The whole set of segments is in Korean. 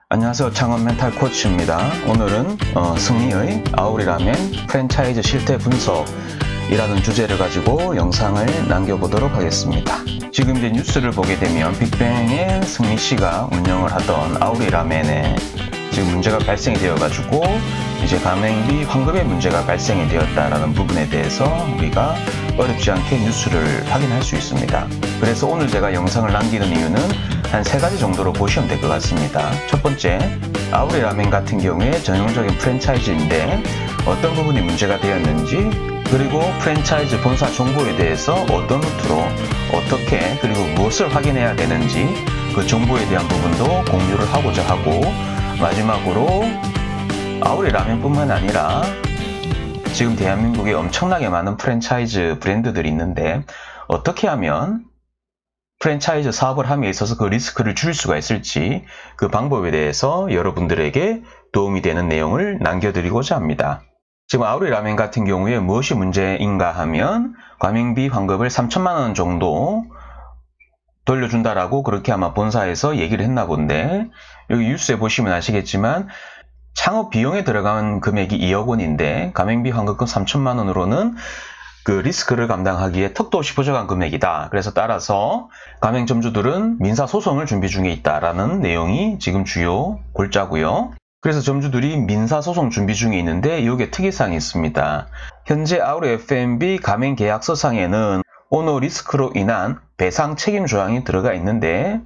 안녕하세요. 창원 멘탈 코치입니다. 오늘은 승리의 아우리라멘 프랜차이즈 실태 분석이라는 주제를 가지고 영상을 남겨보도록 하겠습니다. 지금 이제 뉴스를 보게 되면 빅뱅의 승리 씨가 운영을 하던 아우리라멘에 지금 문제가 발생이 되어가지고 이제 가맹비 환급에 문제가 발생이 되었다라는 부분에 대해서 우리가 어렵지 않게 뉴스를 확인할 수 있습니다. 그래서 오늘 제가 영상을 남기는 이유는 한 3가지 정도로 보시면 될 것 같습니다. 첫 번째, 아우리라멘 같은 경우에 전형적인 프랜차이즈인데 어떤 부분이 문제가 되었는지, 그리고 프랜차이즈 본사 정보에 대해서 어떤 루트로 어떻게 그리고 무엇을 확인해야 되는지 그 정보에 대한 부분도 공유를 하고자 하고, 마지막으로 아우리라멘뿐만 아니라 지금 대한민국에 엄청나게 많은 프랜차이즈 브랜드들이 있는데 어떻게 하면 프랜차이즈 사업을 함에 있어서 그 리스크를 줄일 수가 있을지 그 방법에 대해서 여러분들에게 도움이 되는 내용을 남겨드리고자 합니다. 지금 아우리라멘 같은 경우에 무엇이 문제인가 하면 가맹비 환급을 3천만 원 정도 돌려준다라고 그렇게 아마 본사에서 얘기를 했나 본데, 여기 뉴스에 보시면 아시겠지만 창업 비용에 들어간 금액이 2억 원인데 가맹비 환급금 3천만 원으로는 그 리스크를 감당하기에 턱도 없이 부족한 금액이다. 그래서 따라서 가맹점주들은 민사소송을 준비 중에 있다라는 내용이 지금 주요 골자고요. 그래서 점주들이 민사소송 준비 중에 있는데 여기에 특이사항이 있습니다. 현재 아우리 F&B 가맹계약서상에는 오너 리스크로 인한 배상 책임 조항이 들어가 있는데,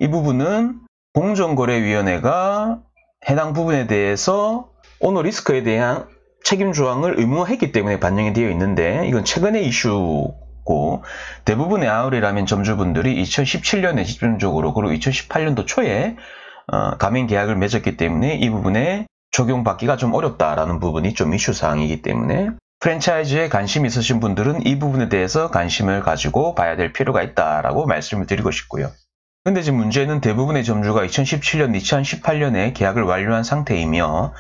이 부분은 공정거래위원회가 해당 부분에 대해서 오너 리스크에 대한 책임 조항을 의무화했기 때문에 반영이 되어 있는데, 이건 최근의 이슈고 대부분의 아우리라멘 점주분들이 2017년에 집중적으로 그리고 2018년도 초에 가맹 계약을 맺었기 때문에 이 부분에 적용받기가 좀 어렵다라는 부분이 좀 이슈 사항이기 때문에 프랜차이즈에 관심이 있으신 분들은 이 부분에 대해서 관심을 가지고 봐야 될 필요가 있다라고 말씀을 드리고 싶고요. 근데 지금 문제는 대부분의 점주가 2017년, 2018년에 계약을 완료한 상태이며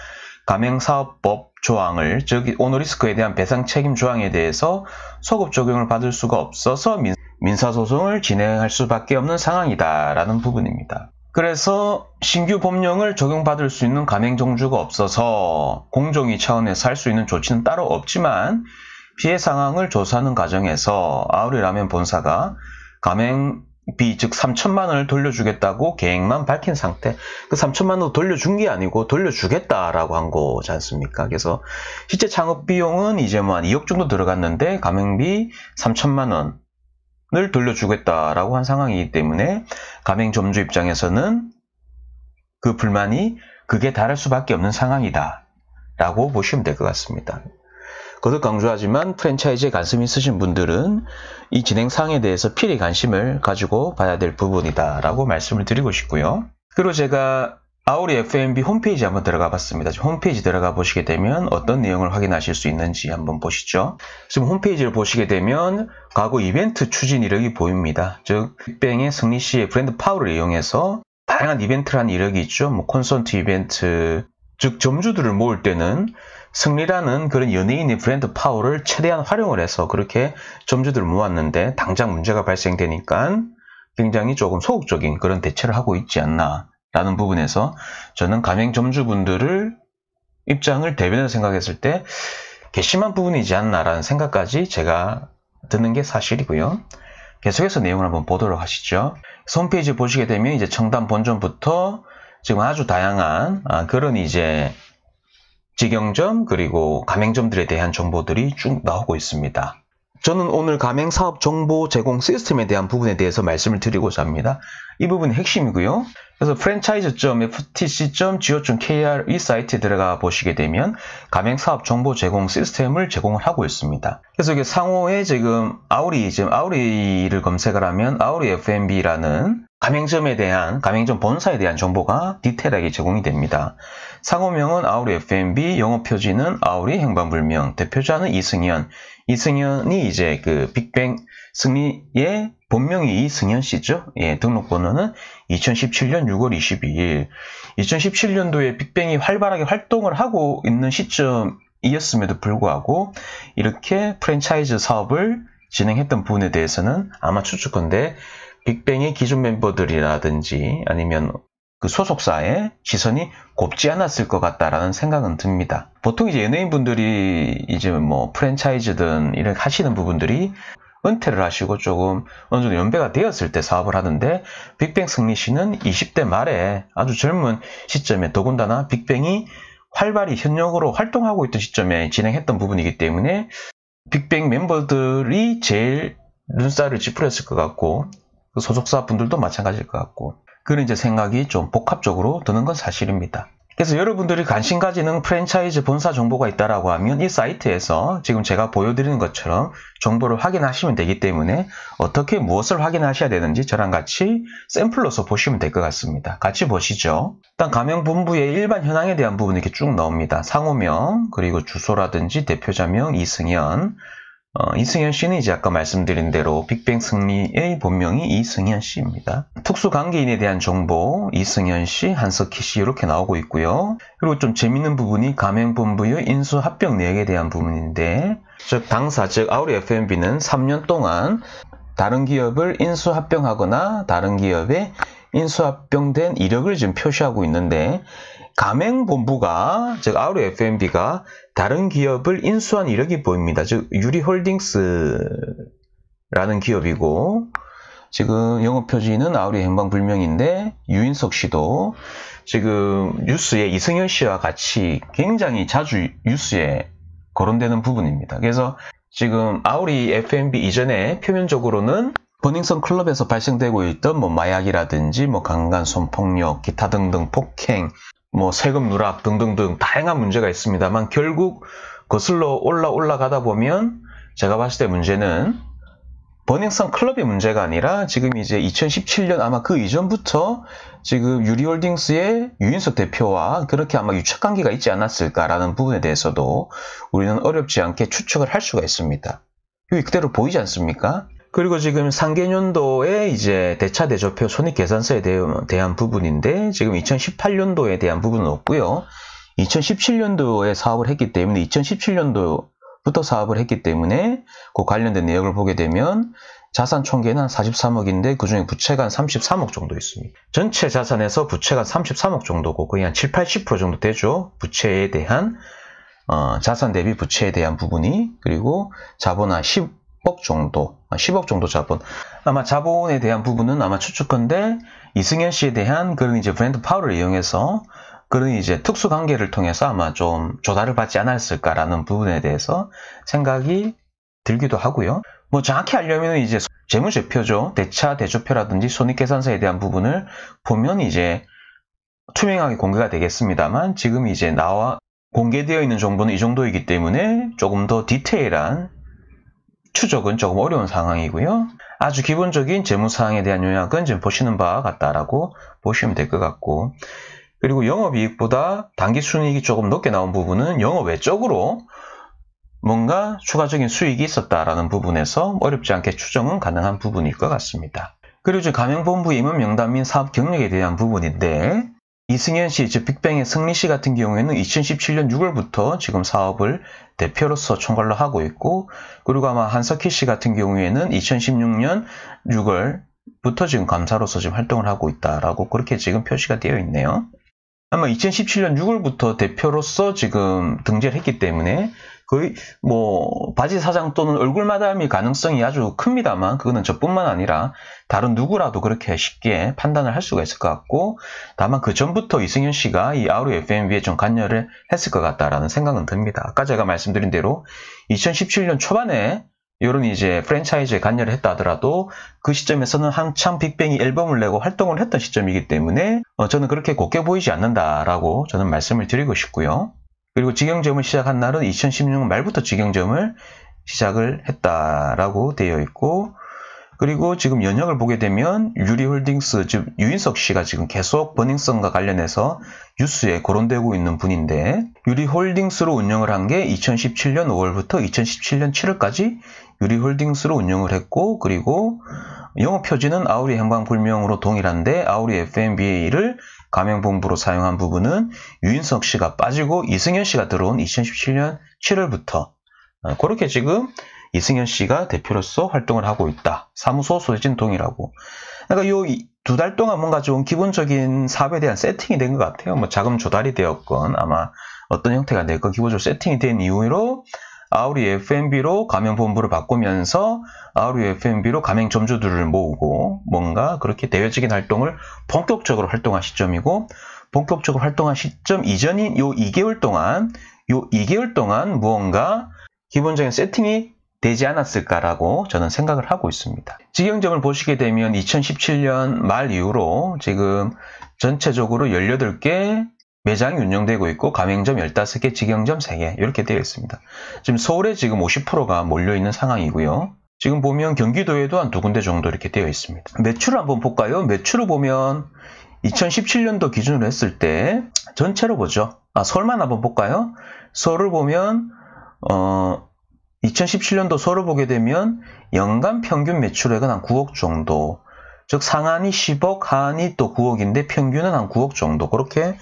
가맹사업법 조항을, 즉 오너리스크에 대한 배상 책임 조항에 대해서 소급 적용을 받을 수가 없어서 민사소송을 진행할 수밖에 없는 상황이다라는 부분입니다. 그래서 신규 법령을 적용받을 수 있는 가맹점주가 없어서 공정위 차원에서 할 수 있는 조치는 따로 없지만, 피해 상황을 조사하는 과정에서 아우리라멘 본사가 가맹비 즉 3천만 원을 돌려주겠다고 계획만 밝힌 상태, 그 3천만 원 돌려준 게 아니고 돌려주겠다라고 한 거지 않습니까? 그래서 실제 창업 비용은 이제 뭐 한 2억 정도 들어갔는데 가맹비 3천만 원을 돌려주겠다라고 한 상황이기 때문에 가맹점주 입장에서는 그 불만이 극에 달할 수밖에 없는 상황이다 라고 보시면 될 것 같습니다. 거듭 강조하지만 프랜차이즈에 관심 있으신 분들은 이 진행 사항에 대해서 필히 관심을 가지고 봐야 될 부분이다 라고 말씀을 드리고 싶고요. 그리고 제가 아우리 F&B 홈페이지 한번 들어가 봤습니다. 홈페이지 들어가 보시게 되면 어떤 내용을 확인하실 수 있는지 한번 보시죠. 지금 홈페이지를 보시게 되면 과거 이벤트 추진 이력이 보입니다. 즉 빅뱅의 승리 씨의 브랜드 파워를 이용해서 다양한 이벤트를 한 이력이 있죠. 뭐 콘서트 이벤트, 즉 점주들을 모을 때는 승리라는 그런 연예인의 브랜드 파워를 최대한 활용을 해서 그렇게 점주들을 모았는데 당장 문제가 발생되니까 굉장히 조금 소극적인 그런 대처를 하고 있지 않나 라는 부분에서 저는 가맹점주분들을 입장을 대변해서 생각했을 때 괘씸한 부분이지 않나라는 생각까지 제가 드는 게 사실이고요. 계속해서 내용을 한번 보도록 하시죠. 홈페이지 보시게 되면 이제 청담 본점부터 지금 아주 다양한 그런 이제 직영점 그리고 가맹점들에 대한 정보들이 쭉 나오고 있습니다. 저는 오늘 가맹사업 정보 제공 시스템에 대한 부분에 대해서 말씀을 드리고자 합니다. 이 부분이 핵심이고요. 그래서 franchise.ftc.go.kr 이 사이트에 들어가 보시게 되면 가맹사업 정보 제공 시스템을 제공을 하고 있습니다. 그래서 이게 상호에 지금 아우리를 검색을 하면 아우리 F&B라는 가맹점에 대한, 가맹점 본사에 대한 정보가 디테일하게 제공이 됩니다. 상호명은 아우리 F&B, 영업 표지는 아우리 행방불명, 대표자는 이승현. 이승현이 이제 그 빅뱅 승리의 본명이 이승현 씨죠. 예, 등록번호는 2017년 6월 22일. 2017년도에 빅뱅이 활발하게 활동을 하고 있는 시점 이었음에도 불구하고 이렇게 프랜차이즈 사업을 진행했던 부분에 대해서는 아마 추측컨대 빅뱅의 기존 멤버들이라든지 아니면 그 소속사의 시선이 곱지 않았을 것 같다라는 생각은 듭니다. 보통 이제 연예인분들이 이제 뭐 프랜차이즈든 이렇게 하시는 부분들이 은퇴를 하시고 조금 어느 정도 연배가 되었을 때 사업을 하는데 빅뱅 승리 씨는 20대 말에 아주 젊은 시점에 더군다나 빅뱅이 활발히 현역으로 활동하고 있던 시점에 진행했던 부분이기 때문에 빅뱅 멤버들이 제일 눈살을 찌푸렸을 것 같고 그 소속사 분들도 마찬가지일 것 같고 그런 이제 생각이 좀 복합적으로 드는 건 사실입니다. 그래서 여러분들이 관심 가지는 프랜차이즈 본사 정보가 있다라고 하면 이 사이트에서 지금 제가 보여드리는 것처럼 정보를 확인하시면 되기 때문에 어떻게 무엇을 확인하셔야 되는지 저랑 같이 샘플로서 보시면 될 것 같습니다. 같이 보시죠. 일단 가명본부의 일반 현황에 대한 부분이 이렇게 쭉 나옵니다. 상호명, 그리고 주소라든지 대표자명 이승현. 이승현 씨는 이제 아까 말씀드린 대로 빅뱅 승리의 본명이 이승현 씨입니다. 특수관계인에 대한 정보, 이승현 씨, 한석희 씨 이렇게 나오고 있고요. 그리고 좀 재밌는 부분이 가명본부의 인수합병 내역에 대한 부분인데 즉 당사, 즉 아우리 F&B는 3년 동안 다른 기업을 인수합병하거나 다른 기업에 인수합병된 이력을 지금 표시하고 있는데 가맹본부가 즉 아우리 F&B가 다른 기업을 인수한 이력이 보입니다. 즉 유리홀딩스라는 기업이고 지금 영업표지는 아우리 행방불명인데 유인석 씨도 지금 뉴스에 이승현 씨와 같이 굉장히 자주 뉴스에 거론되는 부분입니다. 그래서 지금 아우리 F&B 이전에 표면적으로는 버닝썬 클럽에서 발생되고 있던 뭐 마약이라든지 뭐 강간, 성폭력, 기타 등등 폭행, 뭐 세금 누락 등등등 다양한 문제가 있습니다만 결국 거슬러 올라가다 보면 제가 봤을 때 문제는 버닝썬 클럽의 문제가 아니라 지금 이제 2017년 아마 그 이전부터 지금 유리홀딩스의 유인석 대표와 그렇게 아마 유착관계가 있지 않았을까라는 부분에 대해서도 우리는 어렵지 않게 추측을 할 수가 있습니다. 여기 그대로 보이지 않습니까? 그리고 지금 상계년도에 이제 대차 대조표 손익계산서에 대한 부분인데 지금 2018년도에 대한 부분은 없고요. 2017년도에 사업을 했기 때문에 2017년도부터 사업을 했기 때문에 그 관련된 내역을 보게 되면 자산 총계는 한 43억인데 그중에 부채가 한 33억 정도 있습니다. 전체 자산에서 부채가 33억 정도고 거의 한 7, 80% 정도 되죠. 부채에 대한 자산 대비 부채에 대한 부분이 그리고 자본 한 10억 정도 자본. 아마 자본에 대한 부분은 아마 추측컨대 이승현 씨에 대한 그런 이제 브랜드 파워를 이용해서 그런 이제 특수 관계를 통해서 아마 좀 조달을 받지 않았을까라는 부분에 대해서 생각이 들기도 하고요. 뭐 정확히 알려면 이제 재무제표죠. 대차 대조표라든지 손익계산서에 대한 부분을 보면 이제 투명하게 공개가 되겠습니다만 지금 이제 나와 공개되어 있는 정보는 이 정도이기 때문에 조금 더 디테일한 추적은 조금 어려운 상황이고요. 아주 기본적인 재무사항에 대한 요약은 지금 보시는 바와 같다라고 보시면 될 것 같고 그리고 영업이익보다 당기순이익이 조금 높게 나온 부분은 영업 외적으로 뭔가 추가적인 수익이 있었다라는 부분에서 어렵지 않게 추정은 가능한 부분일 것 같습니다. 그리고 이제 가명본부 임원 명단 및 사업 경력에 대한 부분인데 이승현 씨, 즉 빅뱅의 승리 씨 같은 경우에는 2017년 6월부터 지금 사업을 대표로서 총괄로 하고 있고 그리고 아마 한석희 씨 같은 경우에는 2016년 6월부터 지금 감사로서 지금 활동을 하고 있다라고 그렇게 지금 표시가 되어 있네요. 아마 2017년 6월부터 대표로서 지금 등재를 했기 때문에 거의 뭐 바지 사장 또는 얼굴 마담일 가능성이 아주 큽니다만 그거는 저뿐만 아니라 다른 누구라도 그렇게 쉽게 판단을 할 수가 있을 것 같고 다만 그 전부터 이승현 씨가 이 아우리 F&B에 좀 관여를 했을 것 같다라는 생각은 듭니다. 아까 제가 말씀드린 대로 2017년 초반에 이런 이제 프랜차이즈에 관여를 했다 하더라도 그 시점에서는 한창 빅뱅이 앨범을 내고 활동을 했던 시점이기 때문에 저는 그렇게 곱게 보이지 않는다라고 저는 말씀을 드리고 싶고요. 그리고 직영점을 시작한 날은 2016년 말부터 직영점을 시작을 했다라고 되어 있고 그리고 지금 연역을 보게 되면 유리홀딩스, 즉 유인석 씨가 지금 계속 버닝썬과 관련해서 뉴스에 거론되고 있는 분인데 유리홀딩스로 운영을 한 게 2017년 5월부터 2017년 7월까지 유리홀딩스로 운영을 했고 그리고 영업표지는 아우리 행방불명으로 동일한데 아우리 F&B를 가명본부로 사용한 부분은 유인석 씨가 빠지고 이승현 씨가 들어온 2017년 7월부터 그렇게 지금 이승현 씨가 대표로서 활동을 하고 있다. 사무소 소재진 동일하고. 그러니까 요 2달 동안 뭔가 좀 기본적인 사업에 대한 세팅이 된 것 같아요. 뭐 자금 조달이 되었건 아마 어떤 형태가 됐건 기본적으로 세팅이 된 이후로 아우리 F&B로 가명본부를 바꾸면서 아우리 F&B로 가맹점주들을 모으고 뭔가 그렇게 대외적인 활동을 본격적으로 활동한 시점이고 본격적으로 활동한 시점 이전인 요 2개월 동안 무언가 기본적인 세팅이 되지 않았을까라고 저는 생각을 하고 있습니다. 직영점을 보시게 되면 2017년 말 이후로 지금 전체적으로 18개 매장이 운영되고 있고 가맹점 15개, 직영점 3개 이렇게 되어 있습니다. 지금 서울에 지금 50%가 몰려있는 상황이고요. 지금 보면 경기도에도 한 2군데 정도 이렇게 되어 있습니다. 매출을 한번 볼까요? 매출을 보면 2017년도 기준으로 했을 때 전체로 보죠. 서울만 한번 볼까요? 서울을 보면 2017년도 서울을 보게 되면 연간 평균 매출액은 한 9억 정도. 즉 상한이 10억, 하한이 또 9억인데 평균은 한 9억 정도. 그렇게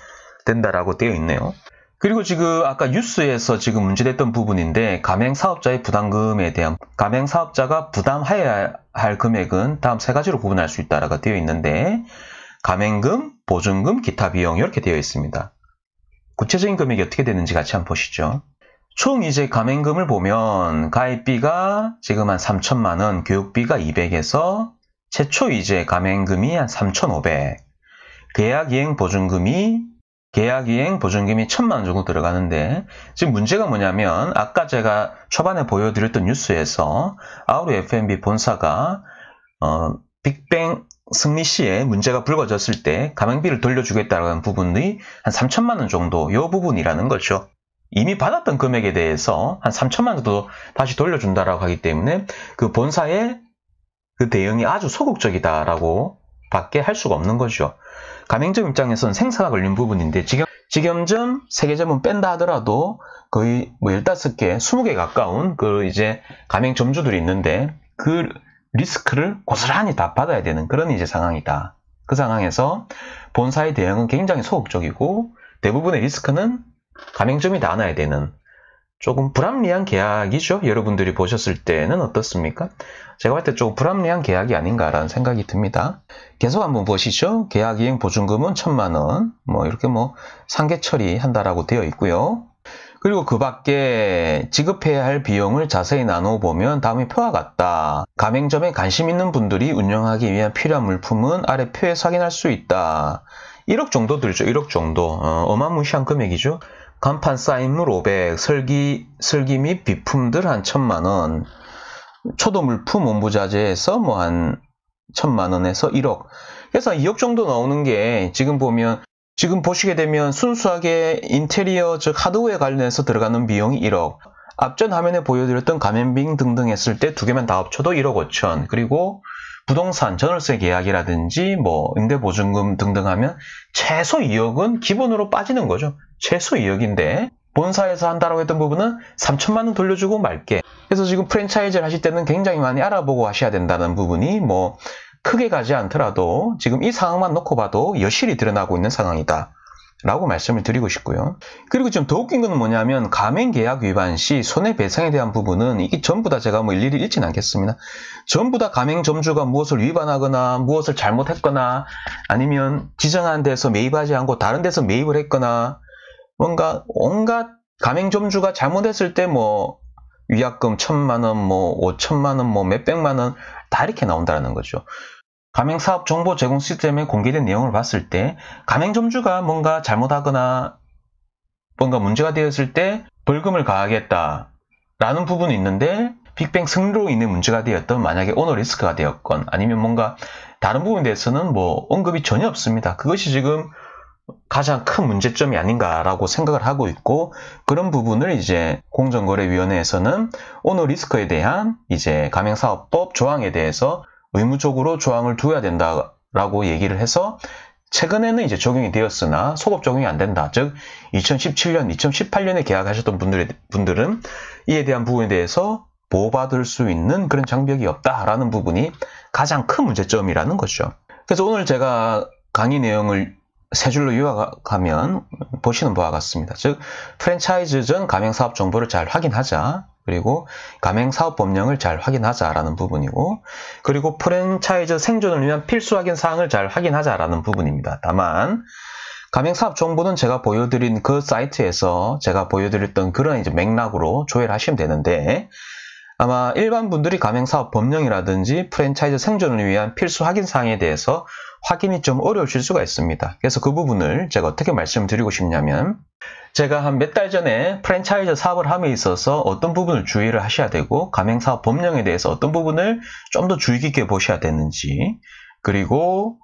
된다라고 되어 있네요. 그리고 지금 아까 뉴스에서 지금 문제됐던 부분인데 가맹사업자의 부담금에 대한 가맹사업자가 부담해야 할 금액은 다음 3가지로 구분할 수 있다라고 되어 있는데 가맹금, 보증금, 기타 비용 이렇게 되어 있습니다. 구체적인 금액이 어떻게 되는지 같이 한번 보시죠. 총 이제 가맹금을 보면 가입비가 지금 한 3천만 원, 교육비가 200에서 최초 이제 가맹금이 한 3,500, 계약이행 보증금이 1,000만 원 정도 들어가는데 지금 문제가 뭐냐면 아까 제가 초반에 보여드렸던 뉴스에서 아우리 F&B 본사가 빅뱅 승리 씨의 문제가 불거졌을 때 가맹비를 돌려주겠다는 부분이 한 3천만 원 정도 이 부분이라는 거죠. 이미 받았던 금액에 대해서 한 3천만 원 정도 다시 돌려준다라고 하기 때문에 그 본사의 그 대응이 아주 소극적이다라고 밖에 할 수가 없는 거죠. 가맹점 입장에서는 생사가 걸린 부분인데 직영점 3개점은 뺀다 하더라도 거의 뭐 15개, 20개 가까운 그 이제 가맹점주들이 있는데 그 리스크를 고스란히 다 받아야 되는 그런 이제 상황이다. 그 상황에서 본사의 대응은 굉장히 소극적이고 대부분의 리스크는 가맹점이 다 안아야 되는 조금 불합리한 계약이죠. 여러분들이 보셨을 때는 어떻습니까? 제가 볼 때 조금 불합리한 계약이 아닌가라는 생각이 듭니다. 계속 한번 보시죠. 계약이행 보증금은 1,000만 원, 뭐 이렇게 뭐 상계 처리한다라고 되어 있고요. 그리고 그 밖에 지급해야 할 비용을 자세히 나누어 보면 다음의 표와 같다. 가맹점에 관심 있는 분들이 운영하기 위한 필요한 물품은 아래 표에서 확인할 수 있다. 1억 정도 들죠. 1억 정도. 어마무시한 금액이죠. 간판 쌓인물 500, 설기 및 비품들 한 1,000만 원, 초도 물품 원부자재에서 뭐 한 1,000만 원에서 1억. 그래서 2억 정도 나오는 게 지금 보면 지금 보시게 되면 순수하게 인테리어 즉 하드웨어 관련해서 들어가는 비용이 1억. 앞전 화면에 보여드렸던 가맹비 등등 했을 때 2개만 다 합쳐도 1억 5천. 그리고 부동산, 전월세 계약이라든지 뭐 임대보증금 등등 하면 최소 2억은 기본으로 빠지는 거죠. 최소 2억인데 본사에서 한다라고 했던 부분은 3천만 원 돌려주고 말게. 그래서 지금 프랜차이즈를 하실 때는 굉장히 많이 알아보고 하셔야 된다는 부분이 뭐 크게 가지 않더라도 지금 이 상황만 놓고 봐도 여실히 드러나고 있는 상황이다 라고 말씀을 드리고 싶고요. 그리고 좀 더 웃긴 건 뭐냐면 가맹계약 위반 시 손해배상에 대한 부분은 이게 전부 다 제가 뭐 일일이 읽지는 않겠습니다. 전부 다 가맹점주가 무엇을 위반하거나 무엇을 잘못했거나 아니면 지정한 데서 매입하지 않고 다른 데서 매입을 했거나 뭔가 온갖 가맹점주가 잘못했을 때 뭐 위약금 1,000만 원, 뭐 5천만 원, 뭐 몇백만 원 다 이렇게 나온다는 거죠. 가맹사업 정보 제공 시스템에 공개된 내용을 봤을 때 가맹점주가 뭔가 잘못하거나 뭔가 문제가 되었을 때 벌금을 가하겠다라는 부분이 있는데 빅뱅 승리로 인해 문제가 되었던 만약에 오너 리스크가 되었건 아니면 뭔가 다른 부분에 대해서는 뭐 언급이 전혀 없습니다. 그것이 지금 가장 큰 문제점이 아닌가라고 생각을 하고 있고 그런 부분을 이제 공정거래위원회에서는 오너 리스크에 대한 이제 가맹사업법 조항에 대해서 의무적으로 조항을 두어야 된다라고 얘기를 해서 최근에는 이제 적용이 되었으나 소급 적용이 안 된다. 즉 2017년, 2018년에 계약하셨던 분들은 이에 대한 부분에 대해서 보호받을 수 있는 그런 장벽이 없다라는 부분이 가장 큰 문제점이라는 거죠. 그래서 오늘 제가 강의 내용을 세 줄로 요약하면 보시는 바와 같습니다. 즉, 프랜차이즈 전 가맹사업 정보를 잘 확인하자. 그리고 가맹사업 법령을 잘 확인하자라는 부분이고, 그리고 프랜차이즈 생존을 위한 필수 확인 사항을 잘 확인하자라는 부분입니다. 다만 가맹사업 정보는 제가 보여드린 그 사이트에서 제가 보여드렸던 그런 이제 맥락으로 조회를 하시면 되는데, 아마 일반 분들이 가맹사업 법령이라든지 프랜차이즈 생존을 위한 필수 확인 사항에 대해서 확인이 좀 어려우실 수가 있습니다. 그래서 그 부분을 제가 어떻게 말씀드리고 싶냐면, 제가 한 몇 달 전에 프랜차이즈 사업을 함에 있어서 어떤 부분을 주의를 하셔야 되고, 가맹사업 법령에 대해서 어떤 부분을 좀 더 주의 깊게 보셔야 되는지, 그리고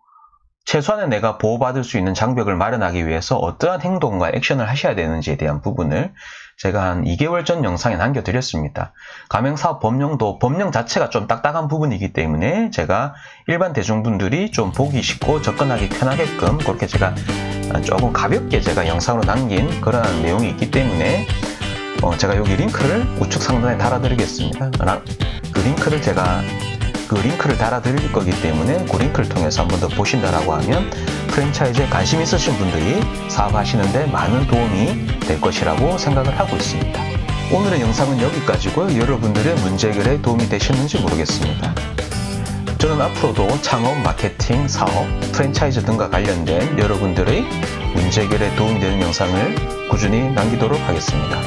최소한의 내가 보호받을 수 있는 장벽을 마련하기 위해서 어떠한 행동과 액션을 하셔야 되는지에 대한 부분을 제가 한 2개월 전 영상에 남겨드렸습니다. 가맹사업 법령도 법령 자체가 좀 딱딱한 부분이기 때문에 제가 일반 대중분들이 좀 보기 쉽고 접근하기 편하게끔 그렇게 제가 조금 가볍게 제가 영상으로 남긴 그런 내용이 있기 때문에 제가 여기 링크를 우측 상단에 달아드리겠습니다. 그 링크를 달아드릴 거기 때문에 그 링크를 통해서 한 번 더 보신다라고 하면 프랜차이즈에 관심 있으신 분들이 사업하시는데 많은 도움이 될 것이라고 생각을 하고 있습니다. 오늘의 영상은 여기까지고요. 여러분들의 문제 해결에 도움이 되셨는지 모르겠습니다. 저는 앞으로도 창업, 마케팅, 사업, 프랜차이즈 등과 관련된 여러분들의 문제 해결에 도움이 되는 영상을 꾸준히 남기도록 하겠습니다.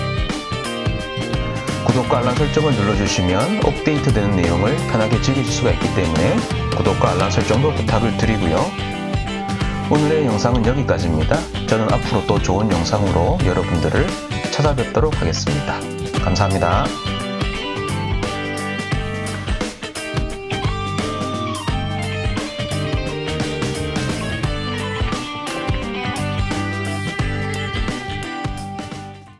구독과 알람 설정을 눌러주시면 업데이트되는 내용을 편하게 즐기실 수가 있기 때문에 구독과 알람 설정도 부탁을 드리고요. 오늘의 영상은 여기까지입니다. 저는 앞으로 또 좋은 영상으로 여러분들을 찾아뵙도록 하겠습니다. 감사합니다.